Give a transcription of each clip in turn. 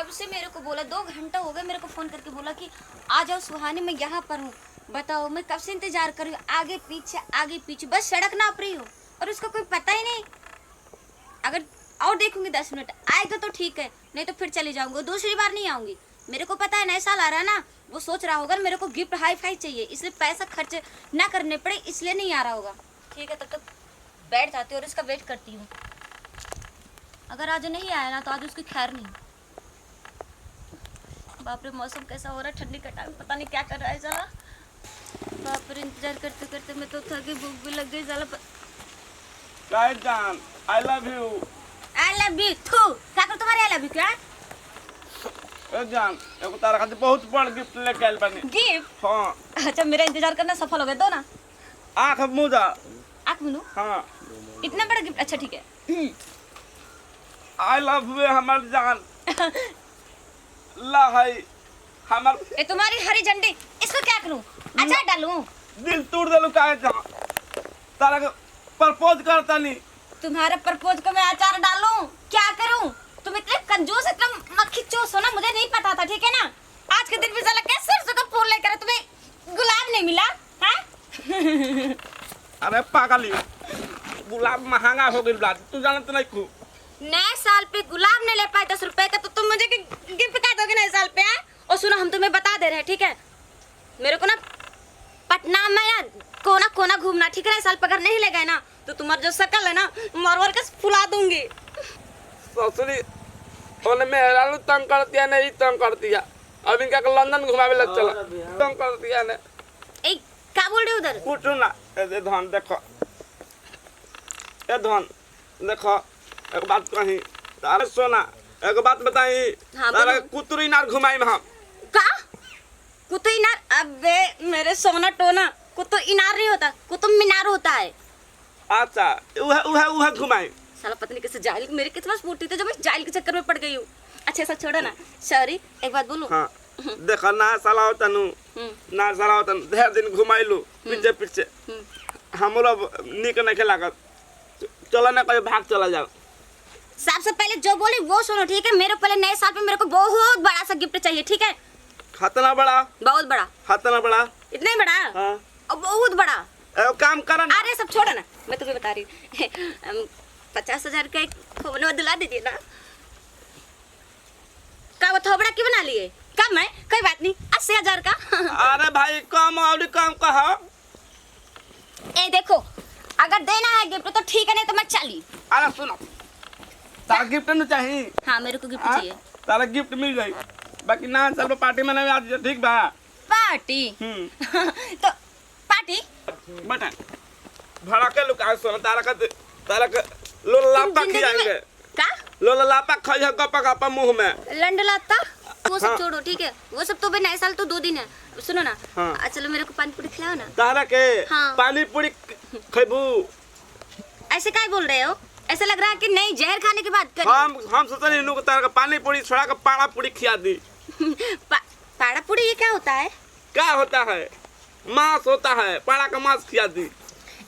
कब से मेरे को बोला, 2 घंटा हो गया मेरे को फोन करके बोला कि आ जाओ सुहानी, मैं यहाँ पर हूँ। बताओ मैं कब से इंतजार कर रही हूँ, आगे पीछे बस सड़क नाप रही हूँ और उसका कोई पता ही नहीं। अगर और देखूंगी 10 मिनट आएगा तो ठीक है, नहीं तो फिर चली जाऊंगी, दूसरी बार नहीं आऊंगी। मेरे को पता है नया साल आ रहा है ना, वो सोच रहा होगा मेरे को गिफ्ट हाई फाई चाहिए, इसलिए पैसा खर्च ना करने पड़े इसलिए नहीं आ रहा होगा। ठीक है तब तक बैठ जाती हूँ और इसका वेट करती हूँ। अगर आज नहीं आया ना तो आज उसकी खैर नहीं। बाप रे मौसम कैसा हो रहा है, ठंडी का टाइम, पता नहीं क्या कर रहा है साला। बाप रे इंतजार करते करते मैं तो थकी, भूख भी लग गई साला। जान I love you. I love you थू ठाकुर, तुम्हारे आई लव यू क्या? ए जान एगो तारा खातिर बहुत बड़ गिफ्ट लेके आइल बानी। गिफ्ट? हां अच्छा मेरा इंतजार करना सफल हो गया, दो ना। आंख मुदा। आंख मुनू? हां इतना बड़ा गिफ्ट? अच्छा ठीक है। आई लव यू हमार जान। ला है हमार ये तुम्हारी हरी झंडी, इसको क्या करूं? अचार डालूं? दिल तोड़ देलू काहे जान। तारा के प्रपोज करता नहीं। तुम्हारे प्रपोज को मैं अचार डालूं? क्या करूं? तुम इतने कंजूस, इतना मक्खी चूस हो ना, मुझे नहीं पता था, ठीक है ना। आज के दिन भी साला कैसे सरसों का फूल लेकर तुम्हें गुलाब नहीं मिला? हैं? अरे पागली, गुलाब महंगा हो गइल बा, तू जानत नहीं खू। नए साल पे गुलाब नहीं ले पाए 10 रुपए का, तो तुम मुझे गिफ्ट क्या दोगे नए साल पे? और सुनो हम तुम्हें बता दे रहे हैं, ठीक है, मेरे को ना पटना में ना कोना कोना घूमना, ठीक है। नए साल पे अगर नहीं ले गए ना तो तुम्हारा जो शकल है ना मरवर के फुला दूंगी। ससुरी ओने मेहरानू तंग करती है, नहीं तंग करती है। अब इनका के लंदन घुमावे लग चला, तंग करती है ने। ए क्या बोल रहे हो उधर? कुछ ना, ए धन देखो, ए धन देखो, एक बात कही तारे सोना, एक बात बताई। हाँ, तारे कुतुरी नार घुमाई हम। का कुतुब इनार? अबे मेरे सोना टोना, कुतुब इनार नहीं होता, कुतुब मीनार होता है। अच्छा उहे घुमाई। साला पता नहीं कैसे जाइल मेरे कितने पास फूटी थी जो मैं जाइल के चक्कर में पड़ गई हूँ। अच्छा ऐसा छोड़ो ना, सॉरी एक बात बोलूं? हाँ देखो ना साला होता नु, ना साला होता ढेर दिन घुमाइलू पीछे पीछे, हम लोग निक नहीं लागत। चलो ना कहीं भाग चला जाओ। सबसे पहले जो बोली वो सुनो, ठीक है। मेरे पहले नए साल पे मेरे को बहुत बड़ा सा गिफ्ट चाहिए, ठीक है। हाथना बड़ा, बहुत बड़ा। हाथना बड़ा, इतना ही बड़ा? हाँ। और बहुत बड़ा। काम करा ना। अरे सब छोड़ो ना, मैं तुम्हें बता रही हूँ 50,000 का एक खोबना दिला दीजिए ना। का वो थोबड़ा क्यों बना लिए? कम है, कोई बात नहीं, 80,000 का। अरे भाई कम और कम कहा। ए देखो, अगर देना है गिफ्ट तो ठीक है, नहीं तो मैं चली। अरे सुनो, तारा गिफ्ट नहीं चाहिए? हाँ मेरे को गिफ्ट चाहिए। तारा गिफ्ट मिल जाए, बाकी ना चलो पार्टी में नहीं आज, ठीक बा? पार्टी? तो पार्टी बता भाड़ा के लोग आज सुनो, तारा का लोलापा खिलाएंगे। का लोलापा खाइए गपा गपा मुंह में लंडलाता, वो सब हाँ। छोड़ो, ठीक है। वो सब तो भाई नए साल तो 2 दिन है। सुनो ना, हाँ। चलो मेरे को पानी पूरी खिलाओ ना। तारा के हाँ। पानी पूरी खइबू? ऐसे काय बोल रहे हो? ऐसा लग रहा है कि नहीं जहर खाने की बात कर रही हम सोचते नहीं लोग तारा का पानी पूरी छोड़ा का पाड़ा पूरी खिला दी। पाड़ा पूरी ये क्या होता है? क्या होता है? मांस होता है, पाड़ा का मांस खिला दी।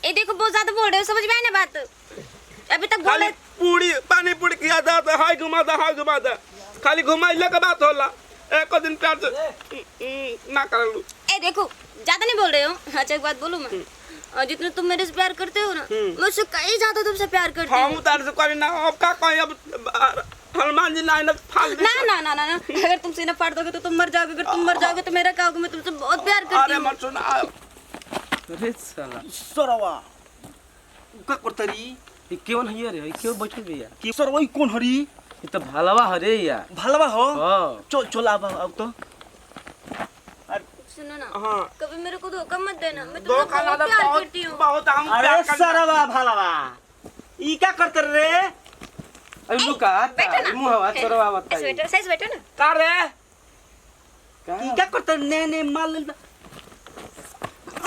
ये देखो बहुत ज्यादा बोल रहे हो, समझ में आई ना बात? अभी तक खाली बोले पूरी पानी पूरी खिला दे, हाय घुमा दे, खाली घुमाइले के बात होला। एक दिन प्यार से ना कर लू। ए देखो ज्यादा नहीं बोल रहे हो। अच्छा एक बात बोलूं मैं, जितना तुम मेरे से प्यार करते हो ना, मुझसे कहीं ज्यादा तुमसे प्यार करती हूँ। हम तार से करी ना, अब का कहीं, अब हनुमान जी ना फाल दे। ना अगर तुम सीना फाड़ दोगे तो तुम मर जाओगे, अगर तुम मर जाओगे तो मेरा क्या होगा? मैं तुमसे बहुत प्यार करती अरे हूँ। मत सुना। अरे साला सरवा का करतरी ये क्यों नहीं है रे? ये क्यों बैठल बे यार? कि सरवा कौन हरी? ये तो भालवा हरे यार। भलवा हो? हां चल अब तो सुनो ना, हाँ। कभी मेरे को धोखा मत देना, मैं दो तुमसे खाना बहुत प्यार करती हूँ। बहुत हम अरे प्यार करना। सरवा भलवा ई क्या करतर रे? अरे लुका बैठो ना। मुंह हवा चरवा मत ऐसे बैठो, सही से बैठो ना। का रे? ई क्या करतर? ने मार ले।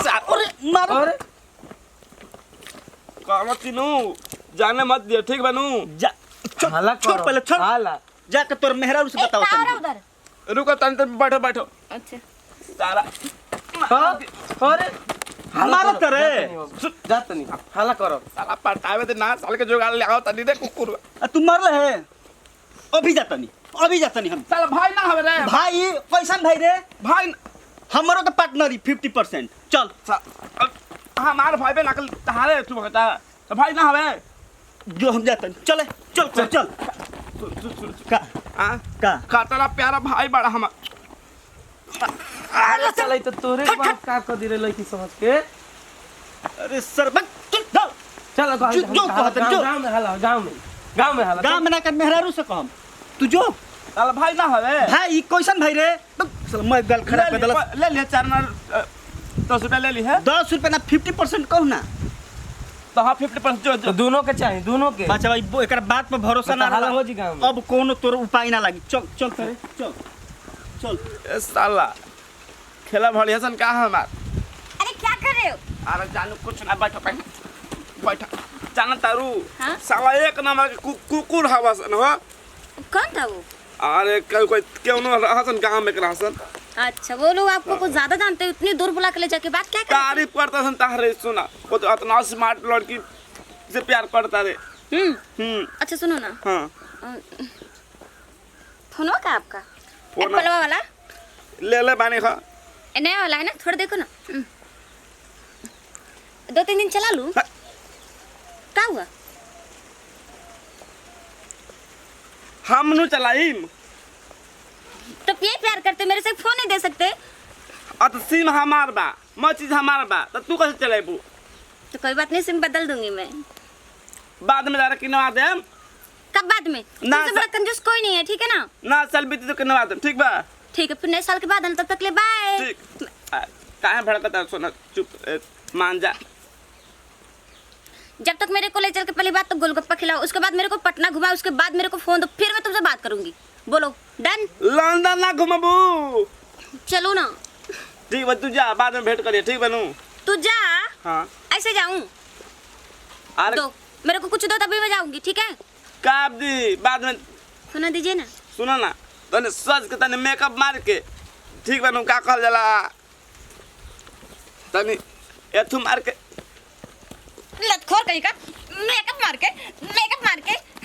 अरे मार। अरे काम तीनू जाने मत दियो, ठीक बनू? जा हाला छोड़ पहले छोड़। हाला जाके तोर मेहरारू से बताओ तारा तनी। उधर। रुको तन बैठो। अच्छा तारा हां अरे मारत रे। जात नहीं हाला करो। साला पटावे दे ना, साल के जुगाड़ ले आओ तनी दे कुकुर। तू मरले है? अभी जाता नहीं। अभी जाता नहीं हम साला भाई ना हवे रे भाई कैसन भाई रे भाई हमरो के पार्टनर 50% चल हमार भाई पे नकल तहारे तू कहता तो भाई ना हवे जो हम जाता नहीं चले चल चल चल का का तेरा प्यारा भाई बड़ा हम अरे चल तो तोरे बाप का कर दिले लड़की समझ के अरे सर बक चल चल गांव में हला गांव में हला गांव में ना कर मेहरारू से कम तू जो साला भाई ना हवे भाई कैसन भाई रे चल मैं गल खराब कर दला ले ले 4 ना 10 रुपया ले ली है 10 रुपए ना 50% कहू ना तो हाँ 50% जो तो दोनों के चाहिए दोनों के अच्छा भाई एकर बात पर भरोसा ना हला हो जी गांव में अब कोनो तोर उपाय ना लागी चल चल करे चल चल ए साला खेला भड़िया सन का हमार अरे क्या कर रहे हो? अरे जानू कुछ ना बैठो बैठो जाना तारू हाँ? साला एक नंबर के कुकुर हवा सन हो कौन था वो? अरे कोई क्यों ना हसन गांव में करा हसन अच्छा वो लोग आपको कुछ ज्यादा जानते हैं, इतनी दूर बुला के ले जाके बात क्या कर रहे तारीफ करता सन तारे सुना वो तो इतना स्मार्ट लड़की से प्यार करता रे थे? अच्छा सुनो ना, हाँ फोन का आपका फोन एप्पल वाला ले बानी खा नया वाला है ना, थोड़ा देखो ना। 2-3 दिन चला लूं। क्या हुआ? हम नु चलाइम तो ये प्यार करते मेरे से फोन नहीं दे सकते? अत सिम हमार बा म चीज हमार बा तो तू कैसे चलेबू तो कोई बात नहीं, सिम बदल दूंगी मैं। बाद में जाके किनवा देम कब बाद में? ना तुमसे बड़ा कंजूस कोई नहीं है, ठीक है ना? ना चल बीती तो किनवा देम ठीक बा ठीक है, फिर नए साल के बाद आना, तब तक ले बाय। ठीक काहे भड़कता सोना चुप मान जा जब तक मेरे को ले चल के पहली बात तो गोलगप्पा खिलाओ, उसके बाद मेरे को पटना घुमाओ, उसके बाद मेरे को फोन दो, फिर मैं तुमसे बात करूंगी। बोलो डन? लंदन ना घुमाबू चलो ना। ठीक बा तू जा बाद में भेंट करिए ठीक बनू तू जा। हाँ ऐसे जाऊं? अरे दो मेरे को कुछ दो तभी मैं जाऊंगी, ठीक है? काब दी बाद में सुना दीजिए ना। सुनो ना तने सज के तने मेकअप मार के ठीक बनू का कहल जाला तनी एथु मार के लतखोर कहीं का मेकअप मार के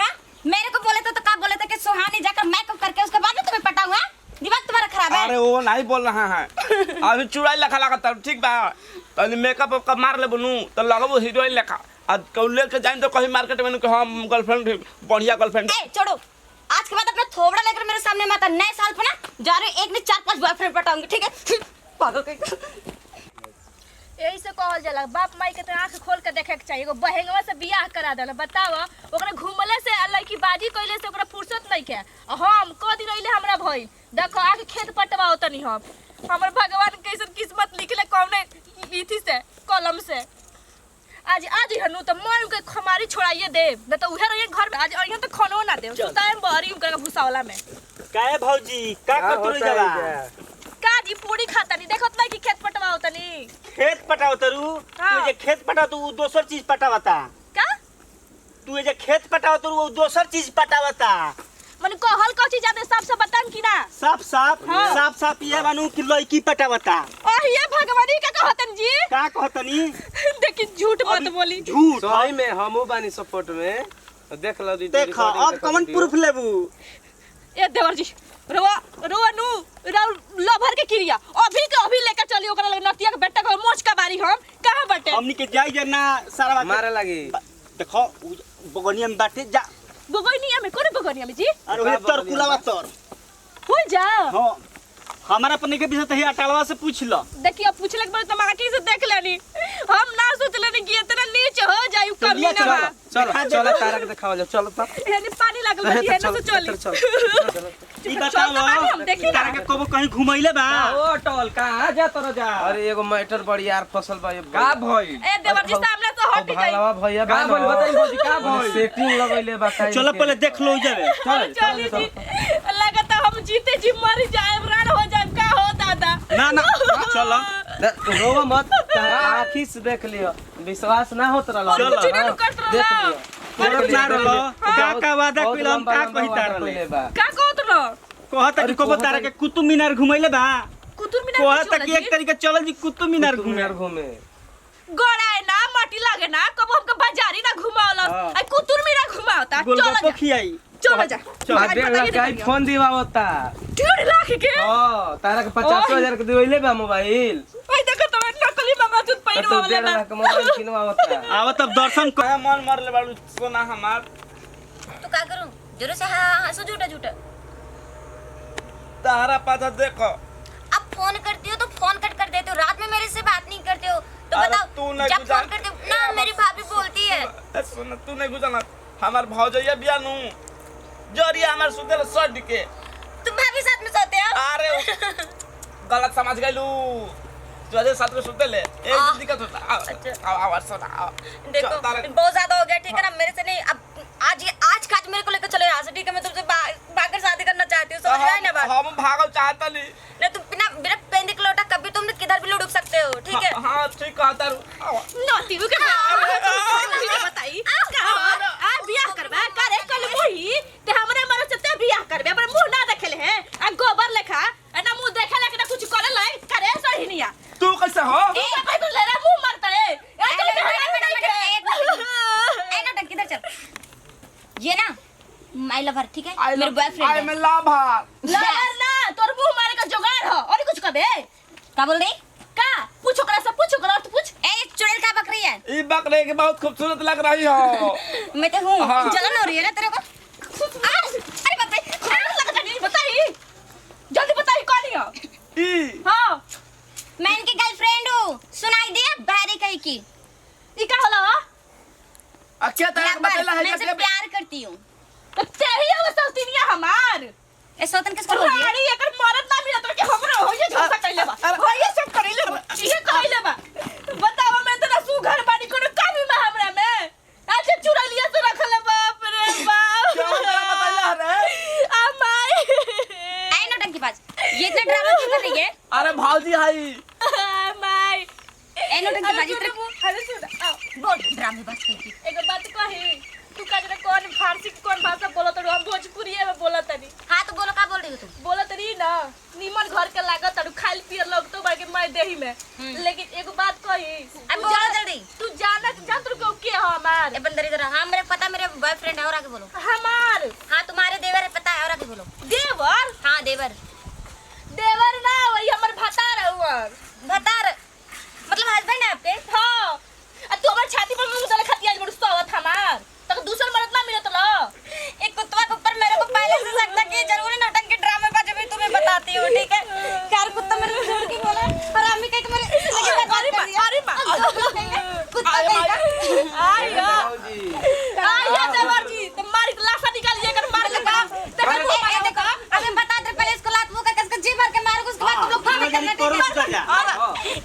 हाँ मेरे को बोले तो क्या बोले थे कि सुहानी जाकर मेकअप करके उसके बाद में तुम्हें पटाऊंगा? दिमाग तुम्हारा खराब है? अरे वो नहीं बोल रहा है अभी चुड़ाई लखा लगा ठीक बा तनी मेकअप का मार ले बनू तो लगबो हीरोइन लेखा आज कौले के जाइन तो कहीं मार्केट में हम गर्लफ्रेंड बढ़िया गर्लफ्रेंड ए छोड़ो, आज के बाद अपना थोबड़ा लेकर मेरे सामने मत आ। नए साल पे ना जा रहे एक ने 4-5 बॉयफ्रेंड पटाऊंगी, ठीक है? पागल कहीं का। यही से कहल जाला बाप माई के तो आंख खोल के देखे के चाहिए। एगो बहेंगवा से बियाह करा देना, बताव ओकरा घूमले से लड़की बाजी कइले से ओकरा फुर्सत नहीं के। हम को दिन अइले हमरा भइल देखो आके खेत पटवा तनी हम हमर भगवान कैसन किस्मत लिखले कौने इथी से कलम से। आज हनु तो मन के खमारी छोड़ाइए दे न तो उहे रहिए घर में। आज अइहा तो खानो ना दे सुताएम बहरी उनका भुसावला में। काहे भौजी का कतुर जाला का जी पूरी खाता नहीं देखत नहीं कि खेत पटवा तनी खेत पटाओ तरू हाँ। तू जे खेत पटाओ तू दोसर चीज पटावता का तू जे खेत पटाओ तरू दोसर चीज पटावता मन कहल को चीज जाते सब बताम कि ना साफ साफ हाँ। साफ साफ ये बानू कि लड़की पटावता ये भगवानी का कहतन जी का कहतनी देखी झूठ मत बोली। झूठ सही में हमहू बानी सपोर्ट में देख लो दीदी देखो अब कौन प्रूफ लेबू ए देवर जी रोवा नु लभर के क्रिया अभी के अभी लेकर चली ओकरा लग नतिया के बेटा के मोच का बारी हम कहां बटे हमनी के जाई जे ना सारा बात मारे लगी देखो बगनिया में बाटे जा बगनिया में कोने बगनिया में जी और ओहे तर कुलावा तर हो जा हां हमारा पन्ने के विषय तही अटालवा से पूछ लो देखिए पूछले के बाद तो आंखी से देख लेनी हम ना सोचले कि इतना नीच हो जाई कमी ना चलो चलो तारा के दिखाओ जा चलो तो यानी पानी लागल बा है ना से चली ई बताओ देखी तारा के कबो कहीं घुमैले बा ओ टोल कहां जा तोरा जा अरे एगो मैटर बड़ी यार फसल बा का भई ए देवर जी सामने से हट गई भालवा भैया का भई बताई भौजी का भई सेटिंग लगैले बा काई चलो पहले देख लो जावे चल चली जी लगता हम जीते जी मर जाए रान हो जाए का हो दादा ना ना चलो रोवा मत आंखी से देख लियो विश्वास ना होत रहला चलो, कुछ नहीं कट देख रहा लियो और ना रहो का वादा बहुत कइलम का लंबा कहि तार वादा ले कइले बा का कहत रहो कहता कि कबो तारा के कुतुब मीनार घुमैले बा कुतुब मीनार कहता कि एक तरीके चल जी कुतुब मीनार घूमे घूमे गोड़ाए ना माटी लागे ना कब हमके बाजारी ना घुमावला हाँ। आई कुतुब मीनार घुमावता गोलगप्पो खियाई चल जा आ 1.5 लाख का फोन दिवावता 1.5 लाख के हां तारा के 85,000 के दिवैले बा मोबाइल ओए देखो तो नकली मंगा तू पैर तो वाला 1.5 लाख का मोबाइल किनवावता आवा तब दर्शन कर कहे मन मर ले बाड़ू सोना हमार तो का करूं जरूर से हाँ सो झूठा झूठा तारा पाता देखो अब फोन करती हो तो फोन कट कर देते हो रात में मेरे से बात नहीं करते हो तो अरे बताओ तू नहीं जब गुजार- फोन करते हो ना मेरी भाभी बोलती है ए सुन तू नहीं गुजाना हमार भौजैया बियानू जरिया हमार सुतेल सड के तुम भाभी साथ में सोते हो अरे गलत समझ गइलू तुझे साथ में सुतेले एक दिक्कत होता अच्छा। आओ सोना आओ देखो चल, तारा- बहुत ज्यादा हो गया ठीक है ना मेरे से नहीं अब आज का आज मेरे को लेकर चलो यहाँ से ठीक है मैं तुमसे भागकर शादी करना चाहती हूँ समझ में आई ना बात हम भागल चाहता नहीं नहीं तुम बिना बिना पेंदी के लोटा कभी तुम किधर भी लुढ़क सकते हो ठीक है हाँ ठीक कहता रू नोती के बताई आ बियाह करबा करे कल मुही ते हमरे मर से ते बियाह करबे पर मुंह ना देखेले है आ गोबर लेखा ना मुंह देखेले के ना कुछ करे लाई करे सही नहीं तू कैसे हो ए भाई तू लेरा मुंह मारता है किधर चल ये ना माय लवर ठीक है I मेरे love- बॉयफ्रेंड I है am in love her। Lover ना तोर मुंह मारे का जुगाड़ हो और कुछ कबे क्या बोल रही का पूछो करा सब पूछो करा तो पूछ ए चुड़ैल का बक रही है ये बकरे की बहुत खूबसूरत लग रही हो मैं तो हूँ हाँ। जलन हो रही है ना तेरे को अरे बाप रे लगता नहीं बताई जल्दी बताई कौन है ई हां मैं इनकी गर्लफ्रेंड हूँ सुनाई दिया बहरी कहीं की ई का होला अच्छा तरह बतेला है मैं इनसे प्यार करती हूँ तो तेरी अवस्था तीनिया हमार ए सोतन किसको बोल रही है रानी एकर मरद ना मिलत के हमरो हो ये झोसा कइले बा हो ये सब कइले बा ये कइले बा बताओ मैं तो सु घर बानी कोनो काम में हमरा में आज चुरा लिया तो रखले बाप रे बाप क्या बतेला रे आ माई आई नौटंकी बाज ये इतना ड्रामा क्यों कर रही है अरे भाजी हाई आ माई ए नौटंकी बाज इतना अरे सुन आओ बोल ड्रामे बाज करती एक बात कही तू काजरे कौन फारसी कौन भाषा बोलत रो हम भोजपुरी में बोलत तनी हाँ तो बोलो क्या बोल रही हो तुम बोलत रही ना नीमन घर के लागत तड़ू खाइल पियर लगतो बाकी मैं देही में लेकिन एगो बात कही अब बोलो जल्दी तू जान तू के हो हमार ए बंदर इधर हाँ मेरे पता मेरे बॉयफ्रेंड है और आगे बोलो हमार हाँ तुम्हारे देवर है पता है और आगे बोलो देवर हाँ देवर देवर ना वही हमर भतार हुआर भतार मतलब हस्बैंड है आपके हां आ तू हमर छाती पर मुंह डाले खतिया मुड़ सोवत हमार तक दूसर मरद ना मिलत लो एक कुत्ता के ऊपर मेरे को पहले से शक था कि जरूर नौटंकी ड्रामे बाजे भी तुम्हें बताती हूँ ठीक है कार कुत्ता मेरे से झूठ की बोला और अम्मी कहीं तुम्हारे लगे बात कर रही है अरे मां कुत्ता कहीं का आया भाऊजी आया देवर जी तुम्हारी लाशा निकालिए कर मार के का देखो अभी बता दे पहले इसको लात मुंह करके इसको जी भर के मारोगे उसके बाद तुम लोग फाड़ करना ठीक है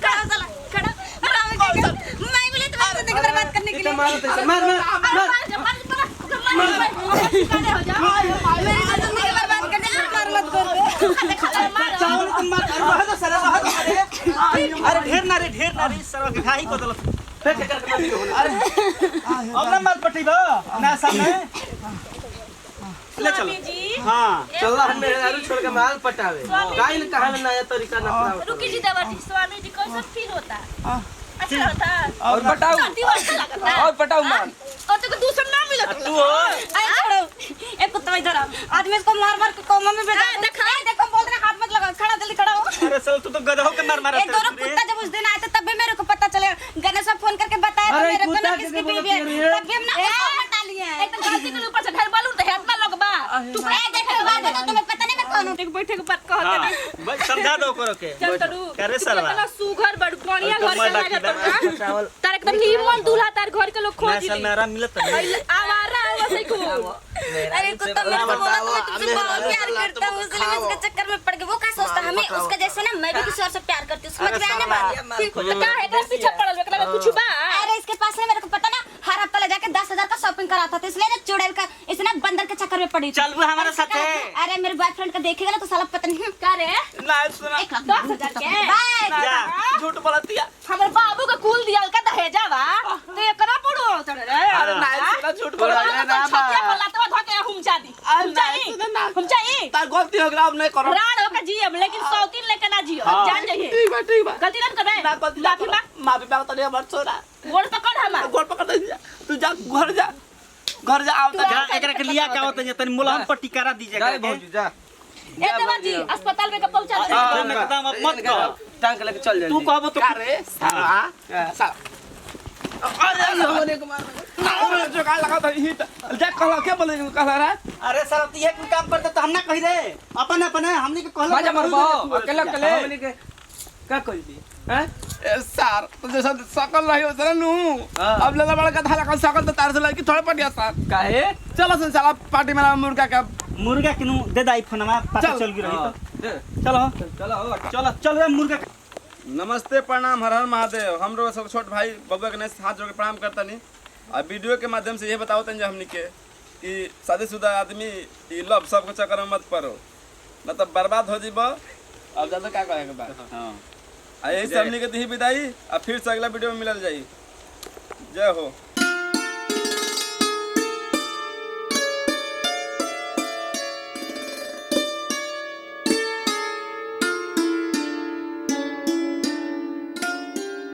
खड़ा चला खड़ा मैं बोले तुम्हारे से देख बात करने के लिए मारो तो मार मेरे को तुम देख बात करने के लिए मार मत कर दो चावल तुम मार रहा तो सर अरे ढेर ना रे सर के खाई को दलत अब ना मत पटीबो ना सामने ले चलो स्वामी जी हां चल हम मेहरारू छोड़ के माल पटावे काहे न कहा नया तरीका ना अपनाओ रुकी जी देवर जी स्वामी जी कैसा फील होता अच्छा होता और पटाऊ शादी अच्छा लगता है और पटाऊ मार और तो दूसरा ना मिला तू हो आई छोड़ो ए कुत्ता इधर आ आदमी इसको मार मार के कोमा में भेजा देखो बोल रहे हाथ मत लगाओ खड़ा जल्दी खड़ा हो अरे सर तू तो गधों के मार मारा ये दोनों कुत्ता जब उस दिन आए थे तब भी मेरे को पता चलेगा गणेश फोन करके बताया था अरे मेरे को ना कुत्ता किसकी किसके बीवी बोलती है है? तब भी हमने उसको हटा लिए हैं एक तो गलती के ऊपर से ढेर बालू तो हेत ना लोग बा तू ए देखो बात तो तुम्हें पता नहीं मैं कौन हूं एक बैठे के बात कहत हां नहीं भाई समझा दो करो के चल तड़ू करे सरवा इतना सुघर बड़ कोनिया घर से बाकी लगा चावल तार एकदम नीमन दूल्हा तार घर के लोग ना खोज साल ली मेरा मिलत नहीं आवारा वैसे को अरे कुत्ता मेरे को बोला तो मैं तुमसे बहुत प्यार करता हूं इसलिए मैं इसके चक्कर में पड़ गई वो क्या सोचता हमें उसका जैसे ना मैं भी किसी और से प्यार करती हूं समझ में आने बात तो का है घर पीछे पड़ल एकरा में कुछ बा अरे इसके पास ना मेरे को पता ना हर हफ्ता ले जाके 10,000 का शॉपिंग कराता था इसलिए ना चुड़ैल का इसने बंदर के चक्कर में पड़ी थी। चल वो हमारे साथ है अरे मेरे बॉयफ्रेंड का देखेगा ना तो साला पता नहीं का रे ना सुना 10,000 के बाय जा झूठ बोलतिया हमर बाबू का कुल दियल का दहेजा बा तो एकरा पड़ो चढ़ रे अरे ना सुना झूठ बोला बोला ना बा। छतिया बोला तो धके हम जादी हम जाई हम जाई तार गलती हो गया अब नहीं करो प्राण होकर जियब लेकिन सौतीन लेके ना जियो हाँ। जान जाइए ठीक बा गलती ना करबे ना गलती लाफी बा माफी मांगता नहीं मत छोड़ा गोड़ पकड़ हमार गोल पकड़ दे तू जा घर जा घर जा आओ जा एकरा के लिया का होत तनी मुलायम पट्टी करा दीजिए जा भौजी जा ए देवर जी अस्पताल में का पहुंचा दे एकदम मत कह टांग लेके चल जा तू कहबो तो अरे साला अरे हमने को मार अरे जो का लगा था ही जा कहला के बोले कहला रे अरे सर ये कुल काम करते तो हम ना कहि रे अपन अपन हमनी के कहला बाजा मरबो अकेले अकेले हमनी के का कहि दी हैं ए सर तो जैसा सकल रही हो सर नु अब लेला बड़ा का धाला का सकल तो तार से लड़की थोड़े पटिया सर काहे चलो सन साला पार्टी में मुर्गा का मुर्गा किनु दे दाई फोनमा पता चल। चल गई रही तो दे, चलो चलो चलो चल रे मुर्गा नमस्ते प्रणाम हर हर महादेव हम लोग सब छोट भाई बबुआ के हाथ जोड़ के प्रणाम करता नहीं और वीडियो के माध्यम से ये बताओ तन जो हमनी के कि शादीशुदा आदमी ई लव सब के चक्कर में मत पड़ो न तो बर्बाद हो जीबो। अब ज्यादा क्या कहेगा बात हां यही से हमनी के दी विदाई और फिर से अगला वीडियो में मिलल जाई। जय हो।